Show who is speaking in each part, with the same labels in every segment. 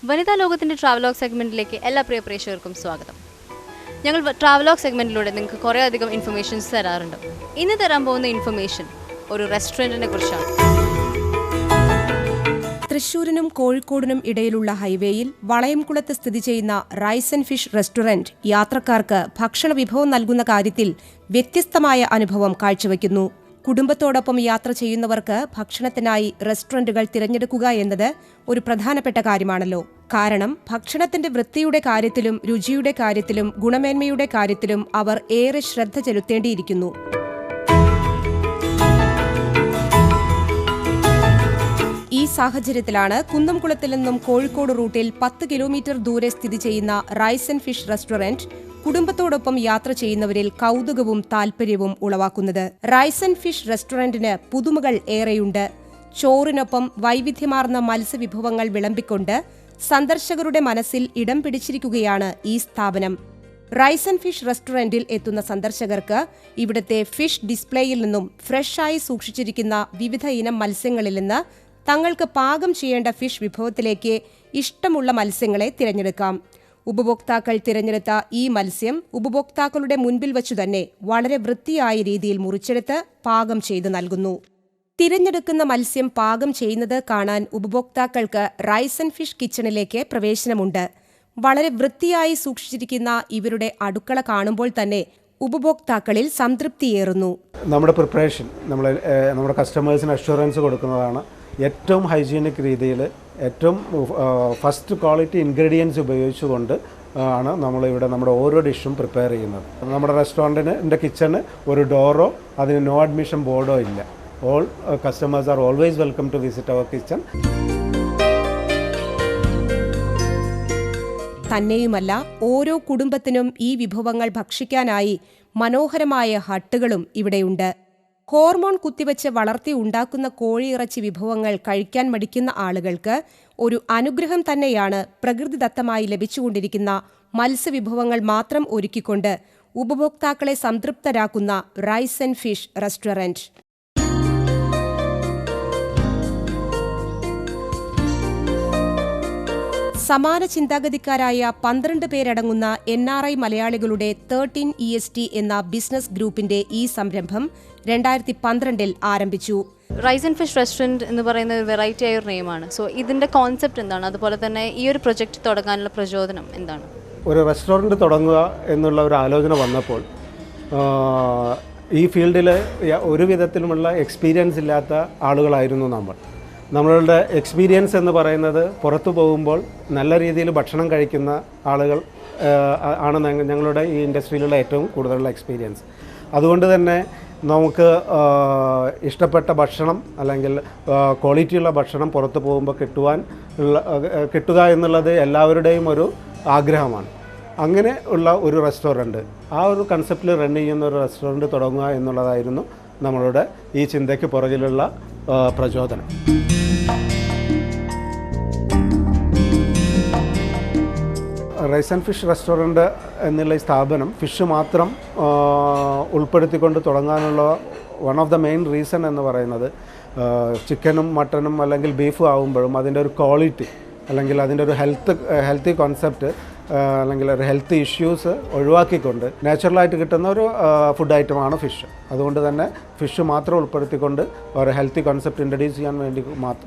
Speaker 1: വനിതാ ലോകത്തിൻ്റെ ട്രാവലോഗ് സെഗ്മെൻറ്റിലേക്ക് എല്ലാ പ്രിയ പ്രേക്ഷകർക്കും സ്വാഗതം. ഞങ്ങൾ ട്രാവലോഗ് സെഗ്മെൻറ്റിലൂടെ നിങ്ങൾക്ക് കുറേ അധികം ഇൻഫർമേഷൻസ് തരാറുണ്ട്. ഇന്ന് തരാൻ പോകുന്ന ഇൻഫർമേഷൻ ഒരു റെസ്റ്റോറൻറ്റിനെ കുറിച്ചാണ്.
Speaker 2: തൃശ്ശൂരിനും കോഴിക്കോടിനും ഇടയിലുള്ള ഹൈവേയിൽ വളയംകുളത്ത് സ്ഥിതി ചെയ്യുന്ന റൈസ് ആൻഡ് ഫിഷ് റെസ്റ്റോറന്റ് യാത്രക്കാർക്ക് ഭക്ഷണ വിഭവം നൽകുന്ന കാര്യത്തിൽ വ്യത്യസ്തമായ അനുഭവം കാഴ്ചവെക്കുന്നു. കുടുംബത്തോടൊപ്പം യാത്ര ചെയ്യുന്നവർക്ക് ഭക്ഷണത്തിനായി റെസ്റ്റോറന്റുകൾ തിരഞ്ഞെടുക്കുക എന്നത് ഒരു പ്രധാനപ്പെട്ട കാര്യമാണല്ലോ. കാരണം ഭക്ഷണത്തിന്റെ വൃത്തിയുടെ കാര്യത്തിലും രുചിയുടെ കാര്യത്തിലും ഗുണമേന്മയുടെ കാര്യത്തിലും അവർ ഏറെ ശ്രദ്ധ ചെലുത്തേണ്ടിയിരിക്കുന്നു. ഈ സാഹചര്യത്തിലാണ് കുന്നംകുളത്തിൽ നിന്നും കോഴിക്കോട് റൂട്ടിൽ 10 കിലോമീറ്റർ ദൂരെ സ്ഥിതി ചെയ്യുന്ന റൈസ് ആൻഡ് ഫിഷ് റെസ്റ്റോറന്റ് കുടുംബത്തോടൊപ്പം യാത്ര ചെയ്യുന്നവരിൽ കൗതുകവും താൽപര്യവും ഉളവാക്കുന്നത്. റൈസ് ആൻഡ് ഫിഷ് റെസ്റ്റോറന്റിന് പുതുമകൾ ഏറെയുണ്ട്. ചോറിനൊപ്പം വൈവിധ്യമാർന്ന മത്സ്യവിഭവങ്ങൾ വിളമ്പിക്കൊണ്ട് സന്ദർശകരുടെ മനസ്സിൽ ഇടം പിടിച്ചിരിക്കുകയാണ് ഈ സ്ഥാപനം. റൈസ് ആൻഡ് ഫിഷ് റെസ്റ്റോറന്റിൽ എത്തുന്ന സന്ദർശകർക്ക് ഇവിടുത്തെ ഫിഷ് ഡിസ്പ്ലേയിൽ നിന്നും ഫ്രഷായി സൂക്ഷിച്ചിരിക്കുന്ന വിവിധ ഇനം മത്സ്യങ്ങളിൽ നിന്ന് തങ്ങൾക്ക് പാകം ചെയ്യേണ്ട ഫിഷ് വിഭവത്തിലേക്ക് ഇഷ്ടമുള്ള മത്സ്യങ്ങളെ തിരഞ്ഞെടുക്കാം. ഉപഭോക്താക്കൾ തിരഞ്ഞെടുത്ത ഈ മത്സ്യം ഉപഭോക്താക്കളുടെ മുൻപിൽ വച്ചു തന്നെ വളരെ വൃത്തിയായ രീതിയിൽ മുറിച്ചെടുത്ത് പാകം ചെയ്ത് നൽകുന്നു. തിരഞ്ഞെടുക്കുന്ന മത്സ്യം പാകം ചെയ്യുന്നത് കാണാൻ ഉപഭോക്താക്കൾക്ക് റൈസ് ആൻഡ് ഫിഷ് കിച്ചണിലേക്ക് പ്രവേശനമുണ്ട്. വളരെ വൃത്തിയായി സൂക്ഷിച്ചിരിക്കുന്ന ഇവരുടെ അടുക്കള കാണുമ്പോൾ തന്നെ ഉപഭോക്താക്കളിൽ സംതൃപ്തിയേറുന്നു.
Speaker 3: നമ്മുടെ പ്രിപ്പറേഷൻ നമ്മുടെ കസ്റ്റമേഴ്സിന് അഷ്വറൻസ് കൊടുക്കുന്നതാണ്. ഏറ്റവും ഹൈജീനിക് രീതിയിൽ ഏറ്റവും ഫസ്റ്റ് ക്വാളിറ്റി ഇൻഗ്രീഡിയൻസ് ഉപയോഗിച്ചുകൊണ്ട് ആണ് നമ്മളിവിടെ നമ്മുടെ ഓരോ ഡിഷും പ്രിപ്പയർ ചെയ്യുന്നത്. നമ്മുടെ റെസ്റ്റോറൻറ്റിൻ്റെ കിച്ചണ് ഒരു ഡോറോ അതിന് നോ അഡ്മിഷൻ ബോർഡോ ഇല്ല. All customers are always welcome to visit our kitchen.
Speaker 2: തന്നെയുമല്ല, ഓരോ കുടുംബത്തിനും ഈ വിഭവങ്ങൾ ഭക്ഷിക്കാനായി മനോഹരമായ ഹട്ടുകളും ഇവിടെയുണ്ട്. ഹോർമോൺ കുത്തിവെച്ച് വളർത്തി ഉണ്ടാക്കുന്ന കോഴിയിറച്ചി വിഭവങ്ങൾ കഴിക്കാൻ മടിക്കുന്ന ആളുകൾക്ക് ഒരു അനുഗ്രഹം തന്നെയാണ് പ്രകൃതിദത്തമായി ലഭിച്ചുകൊണ്ടിരിക്കുന്ന മത്സ്യവിഭവങ്ങൾ മാത്രം ഒരുക്കിക്കൊണ്ട് ഉപഭോക്താക്കളെ സംതൃപ്തരാക്കുന്ന റൈസ് ആൻഡ് ഫിഷ് റെസ്റ്റോറന്റ്. സമാന ചിന്താഗതിക്കാരായ 12 പേരടങ്ങുന്ന NRI മലയാളികളുടെ 13 EST എന്ന ബിസിനസ് ഗ്രൂപ്പിന്റെ ഈ സംരംഭം 2012 ആരംഭിച്ചു.
Speaker 1: റൈസ് ആൻഡ് ഫിഷ് റെസ്റ്റോറൻറ്റ് എന്ന് പറയുന്ന ഒരു വെറൈറ്റി ആയ ഒരു നെയിമാണ്. സോ ഇതിൻ്റെ കോൺസെപ്റ്റ് എന്താണ്? അതുപോലെ തന്നെ ഈ ഒരു പ്രൊജക്റ്റ് തുടങ്ങാനുള്ള പ്രചോദനം എന്താണ്? ഒരു
Speaker 3: റെസ്റ്റോറൻറ്റ് തുടങ്ങുക എന്നുള്ള ഒരു ആലോചന വന്നപ്പോൾ ഈ ഫീൽഡിൽ ഒരു വിധത്തിലുമുള്ള എക്സ്പീരിയൻസ് ഇല്ലാത്ത ആളുകളായിരുന്നു നമ്മളുടെ എക്സ്പീരിയൻസ് എന്ന് പറയുന്നത് പുറത്തു പോകുമ്പോൾ നല്ല രീതിയിൽ ഭക്ഷണം കഴിക്കുന്ന ആളുകൾ ആണ് ഞങ്ങളുടെ ഈ ഇൻഡസ്ട്രിയിലുള്ള ഏറ്റവും കൂടുതലുള്ള എക്സ്പീരിയൻസ്. അതുകൊണ്ട് തന്നെ നമുക്ക് ഇഷ്ടപ്പെട്ട ഭക്ഷണം അല്ലെങ്കിൽ ക്വാളിറ്റിയുള്ള ഭക്ഷണം പുറത്തു പോകുമ്പോൾ കിട്ടുക എന്നുള്ളത് എല്ലാവരുടെയും ഒരു ആഗ്രഹമാണ്. അങ്ങനെ ഉള്ള ഒരു റെസ്റ്റോറൻറ്റ്, ആ ഒരു കൺസെപ്റ്റിൽ റൺ ചെയ്യുന്ന ഒരു റെസ്റ്റോറൻറ്റ് തുടങ്ങുക എന്നുള്ളതായിരുന്നു നമ്മളുടെ ഈ ചിന്തയ്ക്ക് പുറകിലുള്ള പ്രചോദനം. റൈസ് ആൻഡ് ഫിഷ് റെസ്റ്റോറൻറ്റ് എന്നുള്ള ഈ സ്ഥാപനം ഫിഷ് മാത്രം ഉൾപ്പെടുത്തിക്കൊണ്ട് തുടങ്ങാനുള്ള one of the main reason എന്ന് പറയുന്നത് ചിക്കനും മട്ടനും അല്ലെങ്കിൽ ബീഫും ആകുമ്പോഴും അതിൻ്റെ ഒരു ക്വാളിറ്റി അല്ലെങ്കിൽ അതിൻ്റെ ഒരു ഹെൽത്തി കോൺസെപ്റ്റ് അല്ലെങ്കിൽ ഒരു ഹെൽത്ത് ഇഷ്യൂസ് ഒഴിവാക്കിക്കൊണ്ട് നാച്ചുറലായിട്ട് കിട്ടുന്ന ഒരു ഫുഡ് ഐറ്റമാണ് ഫിഷ്. അതുകൊണ്ട് തന്നെ ഫിഷ് മാത്രം ഉൾപ്പെടുത്തിക്കൊണ്ട് ഒരു ഹെൽത്തി കോൺസെപ്റ്റ് ഇൻട്രൊഡ്യൂസ് ചെയ്യാൻ വേണ്ടി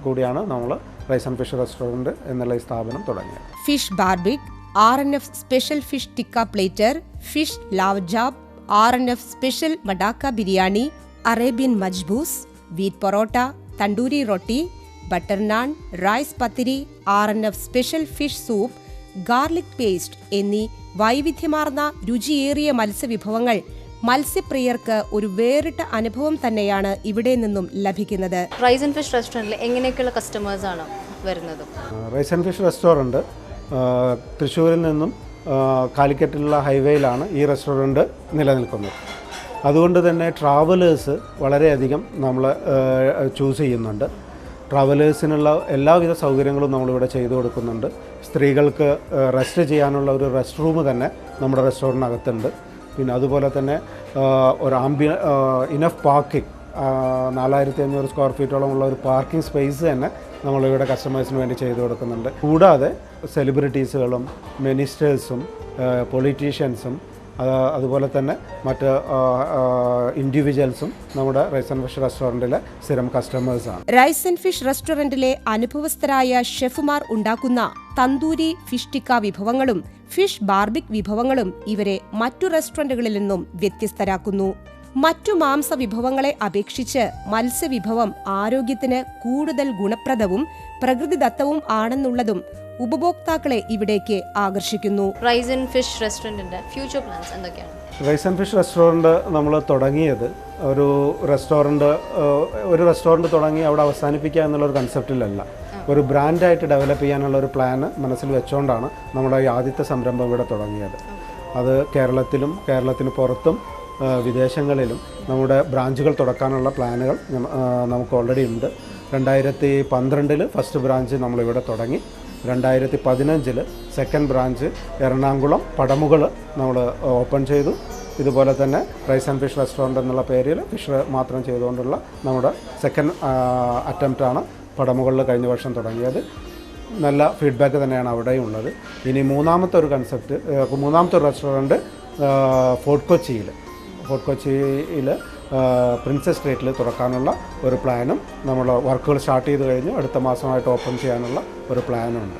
Speaker 3: കൂടിയാണ് നമ്മൾ റൈസ് ആൻഡ് ഫിഷ് റെസ്റ്റോറൻറ്റ് എന്നുള്ള ഈ സ്ഥാപനം തുടങ്ങിയത്.
Speaker 2: Fish barbecue, RNF special fish tikka platter, fish ലാവ്ജാബ്, RNF സ്പെഷ്യൽ മഡാക്ക ബിരിയാണി, അറേബ്യൻ മജ്ബൂസ്, wheat porotta, tandoori roti, butter naan, rice pathiri, RNF special fish soup, garlic paste എന്നീ വൈവിധ്യമാർന്ന രുചിയേറിയ മത്സ്യവിഭവങ്ങൾ മത്സ്യപ്രിയർക്ക് ഒരു വേറിട്ട അനുഭവം തന്നെയാണ് ഇവിടെ നിന്നും ലഭിക്കുന്നത്.
Speaker 1: റൈസ് ആൻഡ് ഫിഷ് റെസ്റ്റോറൻറ്റിൽ എങ്ങനെയൊക്കെയുള്ള കസ്റ്റമേഴ്സാണ് വരുന്നത്?
Speaker 3: റൈസ് ആൻഡ് ഫിഷ് റെസ്റ്റോറൻറ്റ് തൃശ്ശൂരിൽ നിന്നും കാലിക്കറ്റിലുള്ള ഹൈവേയിലാണ് ഈ റെസ്റ്റോറൻറ്റ് നിലനിൽക്കുന്നത്. അതുകൊണ്ട് തന്നെ ട്രാവലേഴ്സ് വളരെയധികം നമ്മൾ ചൂസ് ചെയ്യുന്നുണ്ട്. ട്രാവലേഴ്സിനുള്ള എല്ലാവിധ സൗകര്യങ്ങളും നമ്മളിവിടെ ചെയ്തു കൊടുക്കുന്നുണ്ട്. സ്ത്രീകൾക്ക് റെസ്റ്റ് ചെയ്യാനുള്ള ഒരു റെസ്റ്റ് റൂം തന്നെ നമ്മുടെ റെസ്റ്റോറൻറ്റിനകത്തുണ്ട്. പിന്നെ അതുപോലെ തന്നെ ഒരു ഇനഫ് പാർക്കിംഗ് 4500 സ്ക്വയർ ഫീറ്റോളം ഉള്ള ഒരു പാർക്കിംഗ് സ്പേസ് തന്നെ നമ്മളിവിടെ കസ്റ്റമേഴ്സിന് വേണ്ടി ചെയ്തു കൊടുക്കുന്നുണ്ട്. കൂടാതെ സെലിബ്രിറ്റീസുകളും മിനിസ്റ്റേഴ്സും പൊളിറ്റീഷ്യൻസും അതുപോലെ തന്നെ മറ്റ് ഇൻഡിവിജ്വൽസും നമ്മുടെ റൈസ് ആൻഡ് ഫിഷ് റെസ്റ്റോറൻറ്റിലെ സ്ഥിരം കസ്റ്റമേഴ്സാണ്.
Speaker 2: റൈസ് ആൻഡ് ഫിഷ് റെസ്റ്റോറൻറ്റിലെ അനുഭവസ്ഥരായ ഷെഫുമാർ ഉണ്ടാക്കുന്ന തന്തൂരി ഫിഷ് ടിക്ക വിഭവങ്ങളും ഫിഷ് ബാർബിക് വിഭവങ്ങളും ഇവരെ മറ്റു റെസ്റ്റോറൻറ്റുകളിൽ നിന്നും വ്യത്യസ്തരാക്കുന്നു. മറ്റു മാംസ വിഭവങ്ങളെ അപേക്ഷിച്ച് മത്സ്യവിഭവം ആരോഗ്യത്തിന് കൂടുതൽ ഗുണപ്രദവും പ്രകൃതിദത്തവും ആണെന്നുള്ളതും ഉപഭോക്താക്കളെ ഇവിടേക്ക് ആകർഷിക്കുന്നു.
Speaker 1: റൈസ് ആൻഡ് ഫിഷ് റെസ്റ്റോറൻറ്റിൻ്റെ ഫ്യൂച്ചർ പ്ലാൻസ് എന്തൊക്കെയാണ്?
Speaker 3: റൈസ് ആൻഡ് ഫിഷ് റെസ്റ്റോറൻറ്റ് നമ്മൾ തുടങ്ങിയത് ഒരു റെസ്റ്റോറൻറ്റ് തുടങ്ങി അവിടെ അവസാനിപ്പിക്കുക എന്നുള്ളൊരു കൺസെപ്റ്റിലല്ല, ഒരു ബ്രാൻഡായിട്ട് ഡെവലപ്പ് ചെയ്യാനുള്ള ഒരു പ്ലാന് മനസ്സിൽ വെച്ചുകൊണ്ടാണ് നമ്മുടെ ഈ ആദ്യത്തെ സംരംഭം ഇവിടെ തുടങ്ങിയത്. അത് കേരളത്തിന് പുറത്തും വിദേശങ്ങളിലും നമ്മുടെ ബ്രാഞ്ചുകൾ തുറക്കാനുള്ള പ്ലാനുകൾ നമുക്ക് ഓൾറെഡി ഉണ്ട്. 2012 ഫസ്റ്റ് ബ്രാഞ്ച് നമ്മളിവിടെ തുടങ്ങി. 2015 സെക്കൻഡ് ബ്രാഞ്ച് എറണാകുളം പടമുകൾ നമ്മൾ ഓപ്പൺ ചെയ്തു. ഇതുപോലെ തന്നെ റൈസ് ആൻഡ് ഫിഷ് റെസ്റ്റോറൻറ്റ് എന്നുള്ള പേരിൽ ഫിഷ് മാത്രം ചെയ്തുകൊണ്ടുള്ള നമ്മുടെ സെക്കൻഡ് അറ്റംപ്റ്റാണ് പടമുകളിൽ കഴിഞ്ഞ വർഷം തുടങ്ങിയത്. നല്ല ഫീഡ്ബാക്ക് തന്നെയാണ് അവിടെയും ഉള്ളത്. ഇനി മൂന്നാമത്തെ ഒരു റെസ്റ്റോറൻറ്റ് ഫോർട്ട് കൊച്ചിയിൽ പ്രിൻസസ് സ്ട്രീറ്റിൽ തുറക്കാനുള്ള ഒരു പ്ലാനും നമ്മൾ വർക്കുകൾ സ്റ്റാർട്ട് ചെയ്ത് കഴിഞ്ഞ് അടുത്ത മാസമായിട്ട് ഓപ്പൺ ചെയ്യാനുള്ള ഒരു പ്ലാനുണ്ട്.